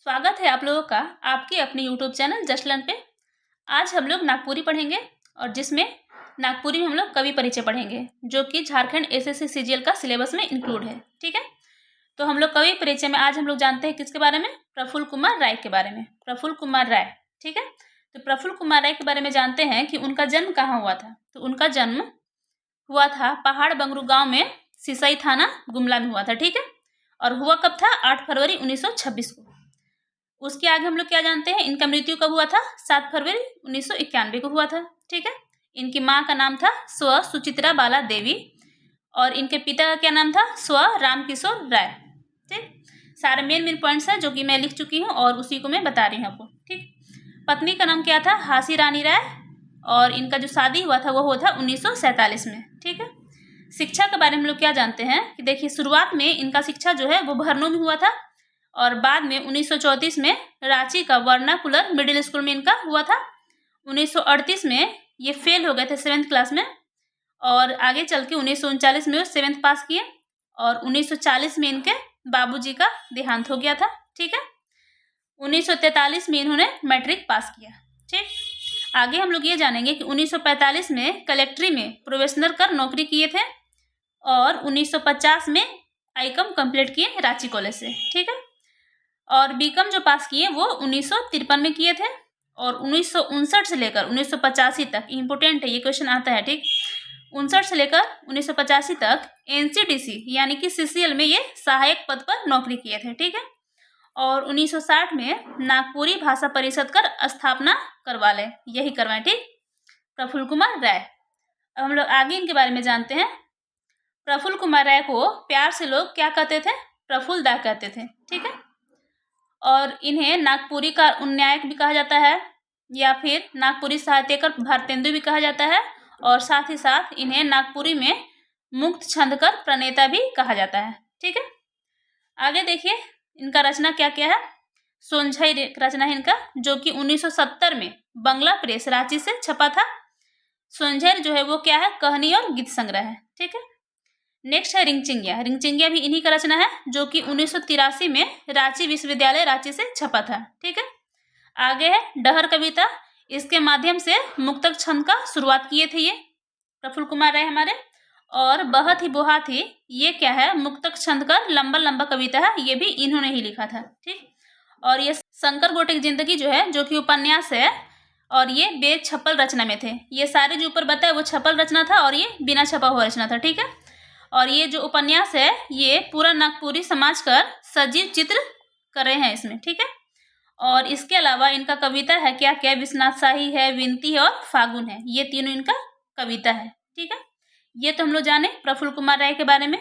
स्वागत है आप लोगों का आपके अपने YouTube चैनल जस्ट लर्न पे। आज हम लोग नागपुरी पढ़ेंगे और जिसमें नागपुरी में हम लोग कवि परिचय पढ़ेंगे जो कि झारखंड एसएससी सीजीएल का सिलेबस में इंक्लूड है। ठीक है, तो हम लोग कवि परिचय में आज हम लोग जानते हैं किसके बारे में, प्रफुल्ल कुमार राय के बारे में। प्रफुल्ल कुमार राय, ठीक है, तो प्रफुल्ल कुमार राय के बारे में जानते हैं कि उनका जन्म कहाँ हुआ था। तो उनका जन्म हुआ था पहाड़ बंगरू गाँव में, सिसई थाना गुमला में हुआ था। ठीक है, और हुआ कब था, 8 फरवरी 1926 को। उसके आगे हम लोग क्या जानते हैं, इनका मृत्यु कब हुआ था, 7 फरवरी 1991 को हुआ था। ठीक है, इनकी माँ का नाम था स्व सुचित्रा बाला देवी और इनके पिता का क्या नाम था, स्व रामकिशोर राय। ठीक, सारे मेन पॉइंट्स हैं जो कि मैं लिख चुकी हूँ और उसी को मैं बता रही हूँ आपको। ठीक, पत्नी का नाम क्या था, हासी रानी राय, और इनका जो शादी हुआ था वो हुआ था 1947 में। ठीक है, शिक्षा के बारे में हम लोग क्या जानते हैं कि देखिए, शुरुआत में इनका शिक्षा जो है वो भरनों में हुआ था और बाद में 1934 में रांची का वर्नाकुलर मिडिल स्कूल में इनका हुआ था। 1938 में ये फेल हो गए थे 7th क्लास में और आगे चल के 1939 में वो 7th पास किए और 1940 में इनके बाबूजी का देहांत हो गया था। ठीक है, 1943 में इन्होंने मैट्रिक पास किया। ठीक, आगे हम लोग ये जानेंगे कि 1945 में कलेक्ट्री में प्रोबेशनर कर नौकरी किए थे और 1950 में आईकम कंप्लीट किए रांची कॉलेज से। ठीक है, और बीकॉम जो पास किए वो 1953 में किए थे और 1959 से लेकर 1985 तक, इम्पोर्टेंट है ये क्वेश्चन आता है। ठीक, 59 से लेकर 1985 तक एनसीटीसी यानी कि सीसीएल में ये सहायक पद पर नौकरी किए थे। ठीक है, और 1960 में नागपुरी भाषा परिषद कर स्थापना करवा ले, यही करवाएं। ठीक, प्रफुल्ल कुमार राय। अब हम लोग आगे इनके बारे में जानते हैं। प्रफुल्ल कुमार राय को प्यार से लोग क्या कहते थे, प्रफुल्ल दा कहते थे। ठीक है, और इन्हें नागपुरी का उन्नायक भी कहा जाता है या फिर नागपुरी साहित्यकार भारतेंदु भी कहा जाता है और साथ ही साथ इन्हें नागपुरी में मुक्त छंद कर प्रणेता भी कहा जाता है। ठीक है, आगे देखिए इनका रचना क्या क्या है। सोनझई रचना है इनका जो कि 1970 में बंगला प्रेस रांची से छपा था। सोनझई जो है वो क्या है, कहानी और गीत संग्रह है। ठीक है, नेक्स्ट है रिंगचिंगिया। रिंगचिंगिया भी इन्हीं का रचना है जो कि 1983 में रांची विश्वविद्यालय रांची से छपा था। ठीक है, आगे है डहर कविता। इसके माध्यम से मुक्तक छंद का शुरुआत किए थे ये प्रफुल्ल कुमार राय हमारे। और बहुत ही बोहा थी, ये क्या है, मुक्तक छंद का लंबा लंबा कविता है, ये भी इन्होंने ही लिखा था। ठीक, और ये शंकर गोटे की जिंदगी जो है जो कि उपन्यास है और ये बेद छपल रचना में थे। ये सारे जो ऊपर बताए वो छपल रचना था और ये बिना छपा हुआ रचना था। ठीक है, और ये जो उपन्यास है ये पूरा नागपुरी समाज का सजीव चित्र कर रहे हैं इसमें। ठीक है, और इसके अलावा इनका कविता है क्या क्या, विश्वनाथ शाही है, विनती है और फागुन है, ये तीनों इनका कविता है। ठीक है, ये तो हम लोग जाने प्रफुल्ल कुमार राय के बारे में।